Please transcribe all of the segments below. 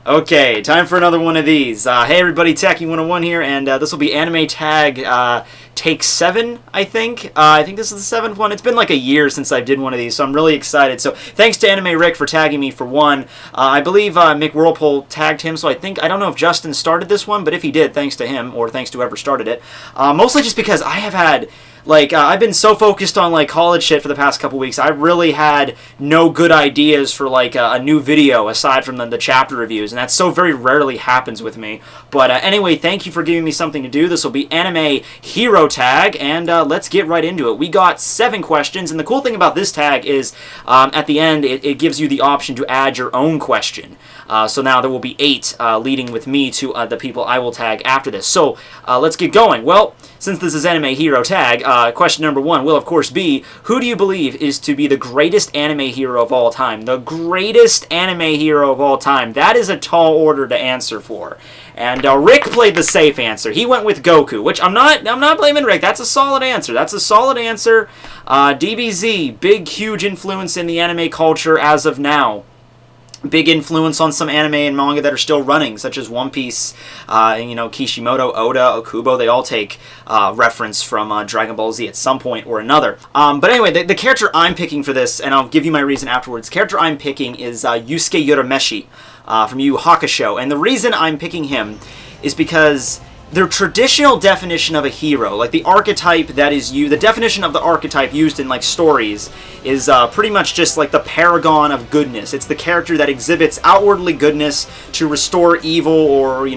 Okay, time for another one of these. Hey everybody, Tekking101 here, and this will be Anime Tag Take 7, I think. I think this is the 7th one. It's been like a year since I did one of these, so I'm really excited. So thanks to AnimeRick for tagging me for one. I believe Mick Whirlpool tagged him, so I don't know if Justin started this one, but if he did, thanks to him, or thanks to whoever started it. Mostly just because I have had... I've been so focused on, college shit for the past couple weeks, I really had no good ideas for, a new video aside from the chapter reviews, and that so very rarely happens with me. But anyway, thank you for giving me something to do. This will be Anime Hero Tag, and let's get right into it. We got 7 questions, and the cool thing about this tag is, at the end, it gives you the option to add your own question. So now there will be 8 leading with me to the people I will tag after this. So let's get going. Well, since this is Anime Hero Tag, question number 1 will, of course, be, who do you believe is to be the greatest anime hero of all time? The greatest anime hero of all time. That is a tall order to answer for. And Rick played the safe answer. He went with Goku, which I'm not blaming Rick. That's a solid answer. That's a solid answer. DBZ, big, huge influence in the anime culture as of now. Big influence on some anime and manga that are still running, such as One Piece, Kishimoto, Oda, Okubo. They all take reference from Dragon Ball Z at some point or another. But anyway, the character I'm picking for this, and I'll give you my reason afterwards, the character I'm picking is Yusuke Urameshi from Yu Yu Hakusho. And the reason I'm picking him is because the traditional definition of a hero, the archetype that is the definition of the archetype used in stories is pretty much just the paragon of goodness. It's the character that exhibits outwardly goodness to restore evil, or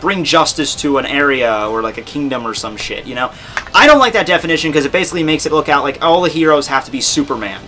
bring justice to an area or a kingdom or some shit. I don't like that definition because it basically makes it look out like all the heroes have to be Superman.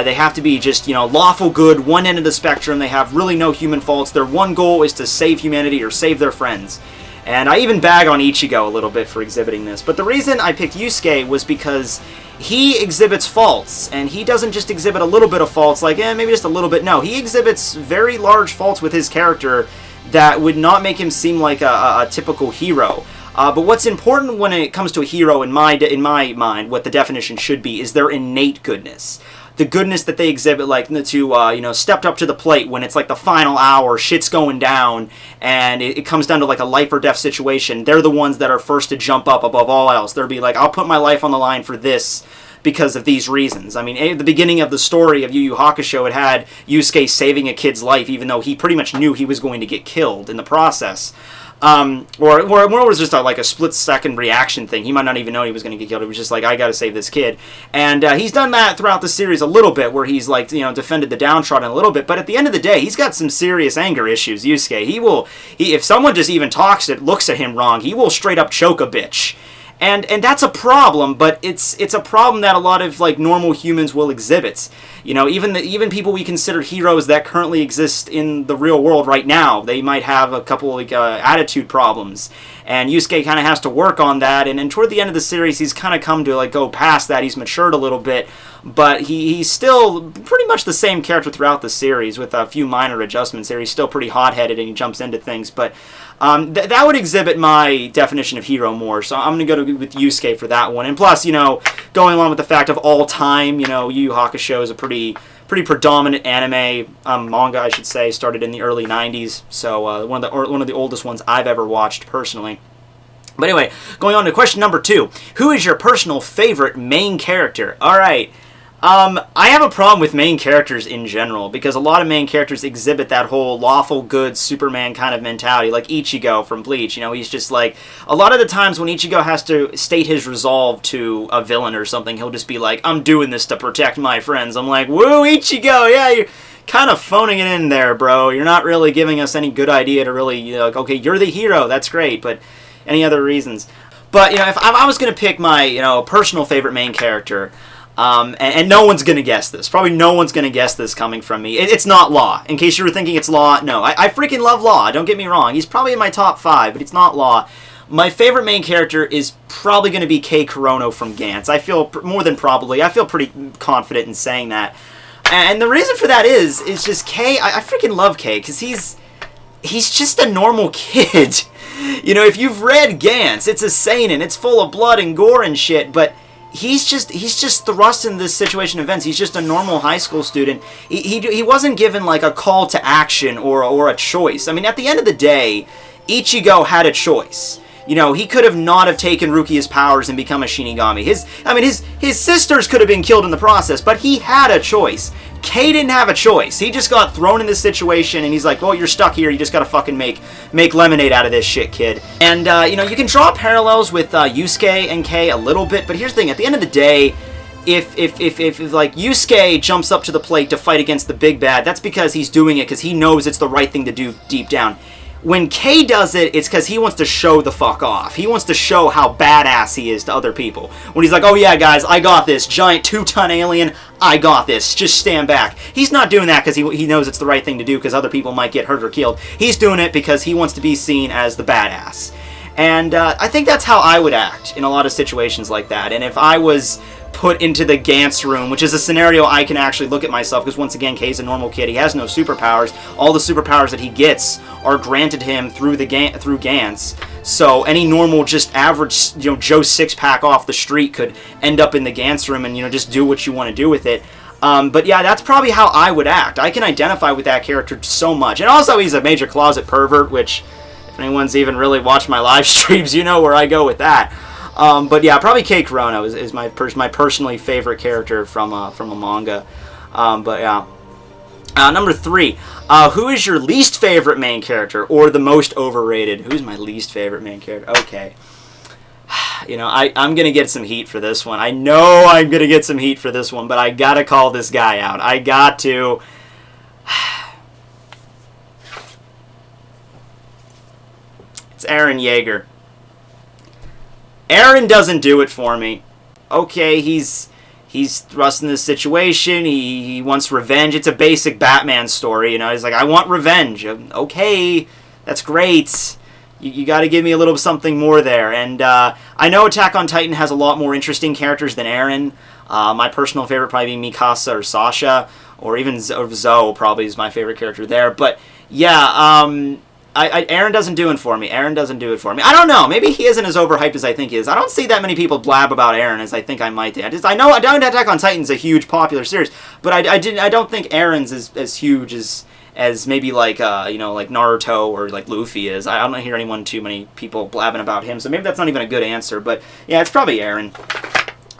They have to be just, lawful good, one end of the spectrum. They have really no human faults. Their one goal is to save humanity or save their friends. And I even bag on Ichigo a little bit for exhibiting this. But the reason I picked Yusuke was because he exhibits faults. And he doesn't just exhibit a little bit of faults, maybe just a little bit. No, he exhibits very large faults with his character that would not make him seem like a typical hero. But what's important when it comes to a hero, in my mind, what the definition should be, is their innate goodness. The goodness that they exhibit, stepped up to the plate when it's the final hour, shit's going down, and it comes down to a life or death situation. They're the ones that are first to jump up above all else. They'll be I'll put my life on the line for this because of these reasons. I mean, at the beginning of the story of Yu Yu Hakusho, it had Yusuke saving a kid's life, even though he pretty much knew he was going to get killed in the process. Or it was just a split-second reaction thing. He might not even know he was going to get killed. It was just I gotta save this kid. And he's done that throughout the series a little bit, where he's defended the downtrodden a little bit. But at the end of the day, he's got some serious anger issues, Yusuke. If someone just even looks at him wrong, he will straight up choke a bitch. And that's a problem, but it's a problem that a lot of normal humans will exhibit. Even people we consider heroes that currently exist in the real world right now, they might have a couple attitude problems. And Yusuke kind of has to work on that, and toward the end of the series, he's kind of come to go past that. He's matured a little bit, but he's still pretty much the same character throughout the series with a few minor adjustments there. He's still pretty hot-headed and he jumps into things, but that would exhibit my definition of hero more, so I'm going to go with Yusuke for that one. And plus, going along with the fact of all time, Yu Yu Hakusho is a pretty predominant anime, manga I should say, started in the early 90s, so one of the oldest ones I've ever watched personally. But anyway, going on to question number 2. Who is your personal favorite main character? Alright, I have a problem with main characters in general, because a lot of main characters exhibit that whole lawful good Superman kind of mentality, like Ichigo from Bleach. He's just a lot of the times when Ichigo has to state his resolve to a villain or something, he'll just be I'm doing this to protect my friends. I'm woo, Ichigo, yeah, you're kind of phoning it in there, bro. You're not really giving us any good idea to really, okay, you're the hero, that's great, but any other reasons? But, if I was going to pick my, personal favorite main character, and no one's going to guess this. Probably no one's going to guess this coming from me. It's not Law. In case you were thinking it's Law, no. I freaking love Law, don't get me wrong. He's probably in my top 5, but it's not Law. My favorite main character is probably going to be Kei Kurono from Gantz. I feel more than probably. I feel pretty confident in saying that. And the reason for that is just Kei. I freaking love Kei, because he's just a normal kid. If you've read Gantz, it's a seinen. It's full of blood and gore and shit, but he's just thrust in this situation of events. He's just a normal high school student. He wasn't given like a call to action or a choice. I mean, at the end of the day, Ichigo had a choice. You know, he could have not have taken Rukia's powers and become a Shinigami. His sisters could have been killed in the process, but he had a choice. Kei didn't have a choice. He just got thrown in this situation, and he's like, well, you're stuck here. You just gotta fucking make lemonade out of this shit, kid. And, you know, you can draw parallels with Yusuke and Kei a little bit, but here's the thing. At the end of the day, if like, Yusuke jumps up to the plate to fight against the big bad, that's because he's doing it because he knows it's the right thing to do deep down. When Kei does it, it's because he wants to show the fuck off. He wants to show how badass he is to other people. When he's like, oh yeah, guys, I got this. Giant 2-ton alien, I got this. Just stand back. He's not doing that because he knows it's the right thing to do because other people might get hurt or killed. He's doing it because he wants to be seen as the badass. And I think that's how I would act in a lot of situations like that. And if I was put into the Gantz room, which is a scenario I can actually look at myself, because once again, Kei's a normal kid. He has no superpowers. All the superpowers that he gets are granted him through Gantz. So any normal, just average, you know, Joe Six-Pack off the street could end up in the Gantz room and, you know, just do what you want to do with it. But yeah, that's probably how I would act. I can identify with that character so much. And also, he's a major closet pervert, which, if anyone's even really watched my live streams, you know where I go with that. But yeah, probably Kei Kurono is my personally favorite character from a manga. But yeah. Number 3. Who is your least favorite main character or the most overrated? Who's my least favorite main character? Okay. You know, I'm going to get some heat for this one. I know I'm going to get some heat for this one, but I got to call this guy out. I got to. It's Eren Yeager. Eren doesn't do it for me. Okay, he's thrust in this situation. He wants revenge. It's a basic Batman story, you know. He's like, I want revenge. Okay, that's great. You got to give me a little something more there. And I know Attack on Titan has a lot more interesting characters than Eren. My personal favorite probably being Mikasa or Sasha, or even Zoe probably is my favorite character there. But yeah, Eren doesn't do it for me. Eren doesn't do it for me. I don't know. Maybe he isn't as overhyped as I think he is. I don't see that many people blab about Eren as I think I might. I know Attack on Titan's a huge popular series, but I don't think Eren's as huge as maybe like you know, like Naruto or like Luffy is. I don't hear too many people blabbing about him, so maybe that's not even a good answer. But yeah, it's probably Eren.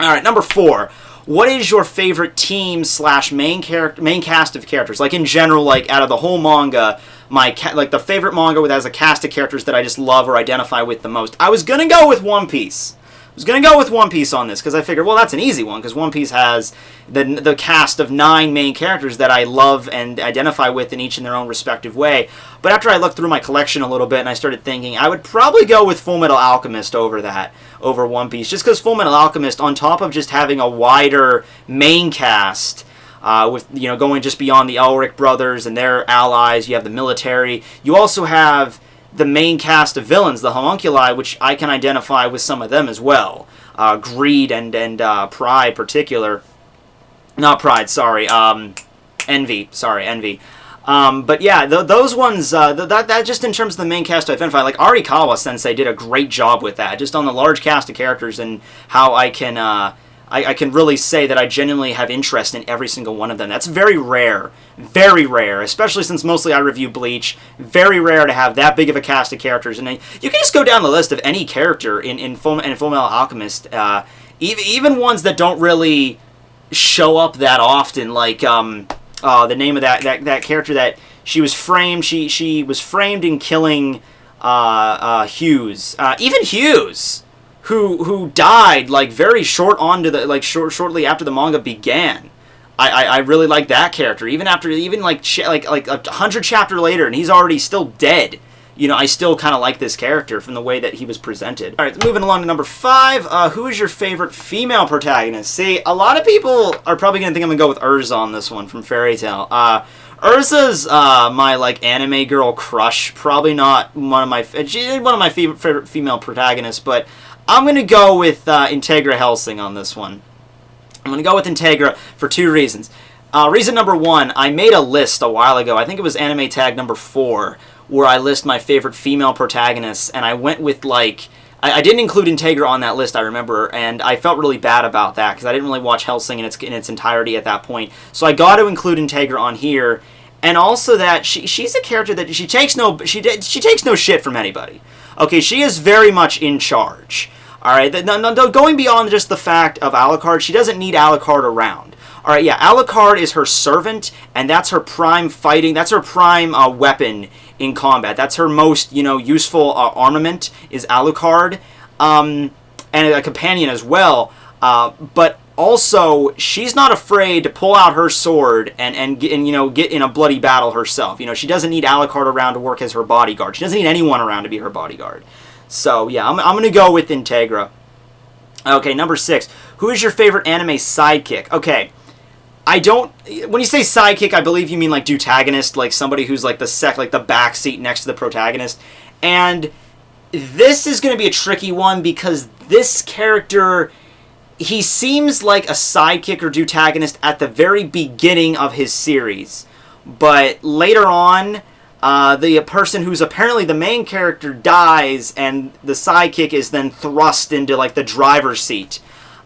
All right, number 4. What is your favorite team / main cast of characters? Like in general, like out of the whole manga. Like the favorite manga that has a cast of characters that I just love or identify with the most. I was gonna go with One Piece. On this because I figured, well, that's an easy one because One Piece has the cast of 9 main characters that I love and identify with in each in their own respective way. But after I looked through my collection a little bit and I started thinking, I would probably go with Fullmetal Alchemist over One Piece, just because Fullmetal Alchemist, on top of just having a wider main cast. With, you know, going just beyond the Elric brothers and their allies, you have the military. You also have the main cast of villains, the homunculi, which I can identify with some of them as well. Greed and Pride, particular. Not Pride, sorry. Envy. Sorry, Envy. But yeah, those ones, that just in terms of the main cast to identify, like Arikawa Sensei did a great job with that, just on the large cast of characters and how I can really say that I genuinely have interest in every single one of them. That's very rare, especially since mostly I review Bleach. Very rare to have that big of a cast of characters. And you can just go down the list of any character in Fullmetal Alchemist, even ones that don't really show up that often, like the name of that character that she was framed. She was framed in killing Hughes. Even Hughes. Who died like very shortly after the manga began. I really like that character. Even like 100 chapter later, and he's already still dead. You know, I still kind of like this character from the way that he was presented. All right, moving along to number 5. Who is your favorite female protagonist? See, a lot of people are probably gonna think I'm gonna go with Urza on this one from Fairy Tail. Urza's my like anime girl crush. Probably not one of my favorite female protagonists, but I'm going to go with Integra Helsing on this one. I'm going to go with Integra for 2 reasons. Reason number 1, I made a list a while ago. I think it was Anime Tag number 4, where I list my favorite female protagonists, and I went with like I didn't include Integra on that list, I remember, and I felt really bad about that because I didn't really watch Hellsing in its entirety at that point. So I got to include Integra on here, and also that she's a character that she takes no shit from anybody. Okay, she is very much in charge. All right, going beyond just the fact of Alucard, she doesn't need Alucard around. All right, yeah, Alucard is her servant, and that's her prime fighting. That's her prime weapon in combat. That's her most, useful armament is Alucard, and a companion as well. But also, she's not afraid to pull out her sword and get in a bloody battle herself. She doesn't need Alucard around to work as her bodyguard. She doesn't need anyone around to be her bodyguard. So yeah, I'm gonna go with Integra. Okay, number 6. Who is your favorite anime sidekick? Okay. When you say sidekick, I believe you mean like Protagonist, like somebody who's like the back seat next to the protagonist. And this is going to be a tricky one because this character, he seems like a sidekick or Protagonist at the very beginning of his series. But later on, the person who's apparently the main character dies and the sidekick is then thrust into like the driver's seat.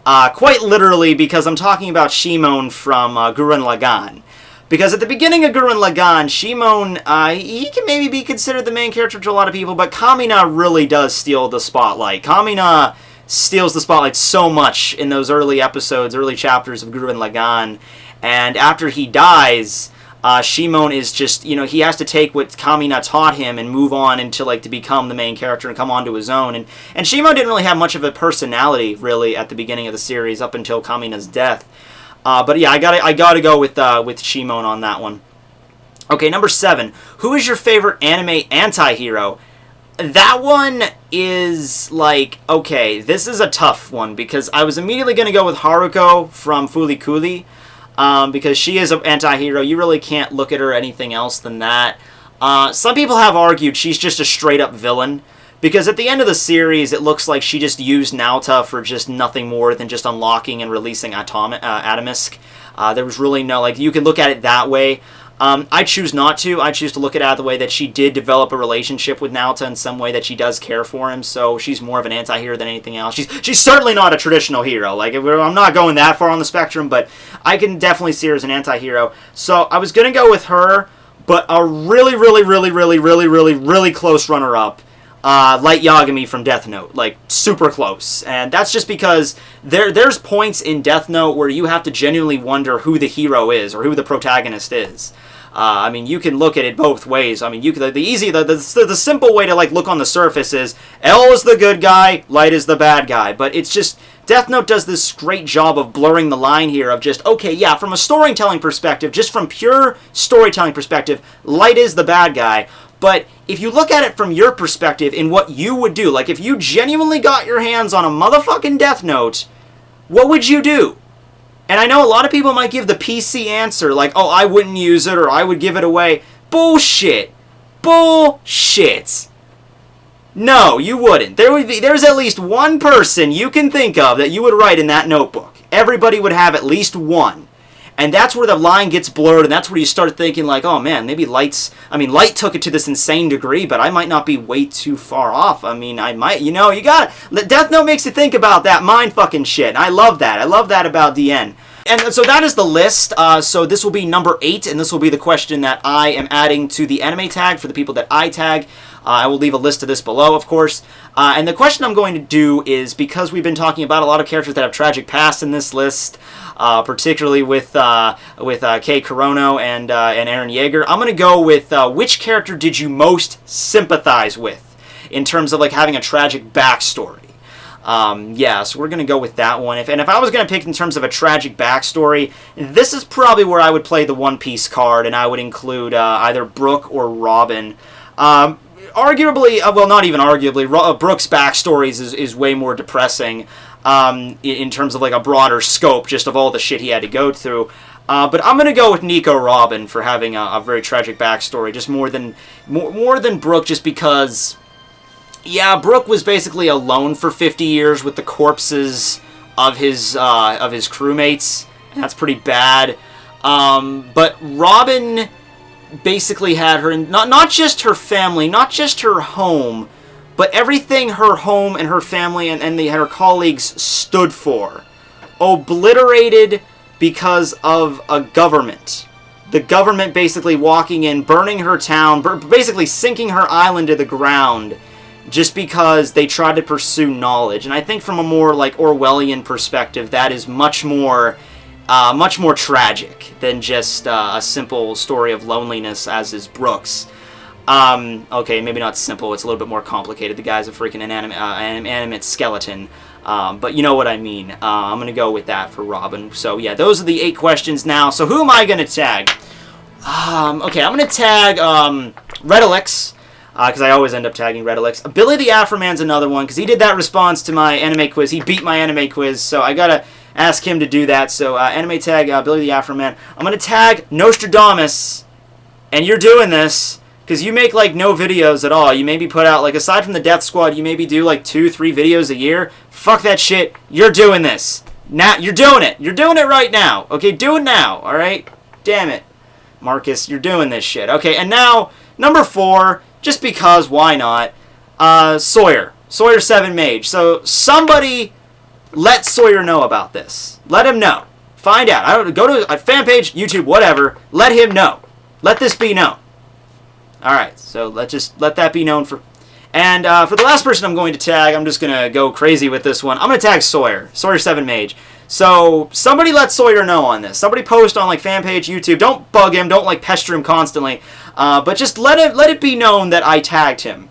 Quite literally, because I'm talking about Shimon from Gurren Lagann. Because at the beginning of Gurren Lagann, Shimon, he can maybe be considered the main character to a lot of people, but Kamina really does steal the spotlight. Kamina steals the spotlight so much in those early episodes, early chapters of Gurren Lagann, and after he dies, Shimon is just, he has to take what Kamina taught him and move on into, to become the main character and come onto his own. And Shimon didn't really have much of a personality, really, at the beginning of the series, up until Kamina's death. But yeah, I gotta go with Shimon on that one. Okay, number 7. Who is your favorite anime anti-hero? That one is, okay, this is a tough one, because I was immediately gonna go with Haruko from Fooly Cooly. Because she is an anti-hero. You really can't look at her anything else than that. Some people have argued she's just a straight-up villain, because at the end of the series, it looks like she just used Naota for just nothing more than just unlocking and releasing Atomisk. There was really no, you can look at it that way. I choose not to. I choose to look at it the way that she did develop a relationship with Naota in some way that she does care for him, so she's more of an anti-hero than anything else. She's certainly not a traditional hero. I'm not going that far on the spectrum, but I can definitely see her as an anti-hero. So I was going to go with her, but a really, really, really, really, really, really, really close runner-up, Light Yagami from Death Note, super close. And that's just because there's points in Death Note where you have to genuinely wonder who the hero is or who the protagonist is. You can look at it both ways. The simple way to look on the surface is L is the good guy, Light is the bad guy. But it's just Death Note does this great job of blurring the line here of just, okay, yeah, from a storytelling perspective, just from pure storytelling perspective, Light is the bad guy. But if you look at it from your perspective in what you would do, if you genuinely got your hands on a motherfucking Death Note, what would you do? And I know a lot of people might give the PC answer, oh, I wouldn't use it or I would give it away. Bullshit. Bullshit. No, you wouldn't. There's at least one person you can think of that you would write in that notebook. Everybody would have at least one. And that's where the line gets blurred, and that's where you start thinking, oh man, maybe Light took it to this insane degree, but I might not be way too far off. I might, you got it. Death Note makes you think about that mind fucking shit, and I love that. I love that about DN. And so that is the list. So this will be number 8, and this will be the question that I am adding to the anime tag for the people that I tag. I will leave a list of this below, of course. And the question I'm going to do is, because we've been talking about a lot of characters that have tragic pasts in this list, particularly with Kei Kurono and Eren Yeager, I'm going to go with which character did you most sympathize with in terms of having a tragic backstory. So we're going to go with that one. If I was going to pick in terms of a tragic backstory, this is probably where I would play the One Piece card, and I would include either Brook or Robin. Arguably, well, not even arguably, Brook's backstory is way more depressing in terms of a broader scope, just of all the shit he had to go through. But I'm going to go with Nico Robin for having a very tragic backstory, just more than Brook, just because... Yeah, Brook was basically alone for 50 years with the corpses of his crewmates. That's pretty bad. But Robin basically had her, not just her family, not just her home, but everything her home and her family and her colleagues stood for, obliterated because of a government. The government basically walking in, burning her town, basically sinking her island to the ground just because they tried to pursue knowledge. And I think from a more like Orwellian perspective, that is much more tragic than just a simple story of loneliness, as is Brooks. Okay, maybe not simple. It's a little bit more complicated. The guy's a freaking animate skeleton. But you know what I mean. I'm going to go with that for Robin. So, yeah, those are the 8 questions now. So, who am I going to tag? Okay, I'm going to tag Redalix, because I always end up tagging Redalix. Billytheafroman's another one, because he did that response to my anime quiz. He beat my anime quiz, so I got to ask him to do that. So, anime tag Billytheafroman. I'm going to tag Notrodamas, and you're doing this because you make, like, no videos at all. You maybe put out, like, aside from the Death Squad, you maybe do, like, 2-3 videos a year. Fuck that shit. You're doing this. Now, you're doing it. You're doing it right now. Okay, do it now, alright? Damn it. Marcus, you're doing this shit. Okay, and now, number 4, just because, why not? Sawyer. Sawyer 7 Mage. So, somebody let Sawyer know about this. Let him know. Find out. I don't go to a fan page, YouTube, whatever. Let him know. Let this be known. Alright, so let that be known for... And for the last person I'm going to tag, I'm just going to go crazy with this one. I'm going to tag Sawyer. Sawyer 7 Mage. So, somebody let Sawyer know on this. Somebody post on, like, fan page, YouTube. Don't bug him. Don't, like, pester him constantly. But just let it be known that I tagged him.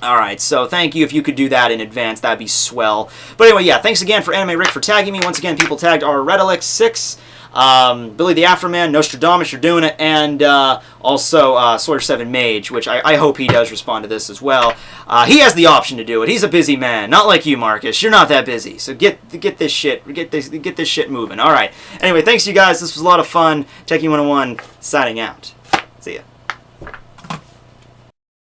Alright, so thank you. If you could do that in advance, that'd be swell. But anyway, yeah, thanks again for AnimeRick for tagging me. Once again, people tagged are Redalix 6, Billytheafroman, Nostradamus, you're doing it, and also Sawyer 7 Mage, which I hope he does respond to this as well. He has the option to do it. He's a busy man, not like you, Marcus. You're not that busy, so get this shit moving. All right. Anyway, thanks you guys. This was a lot of fun. Tekking101 signing out. See ya.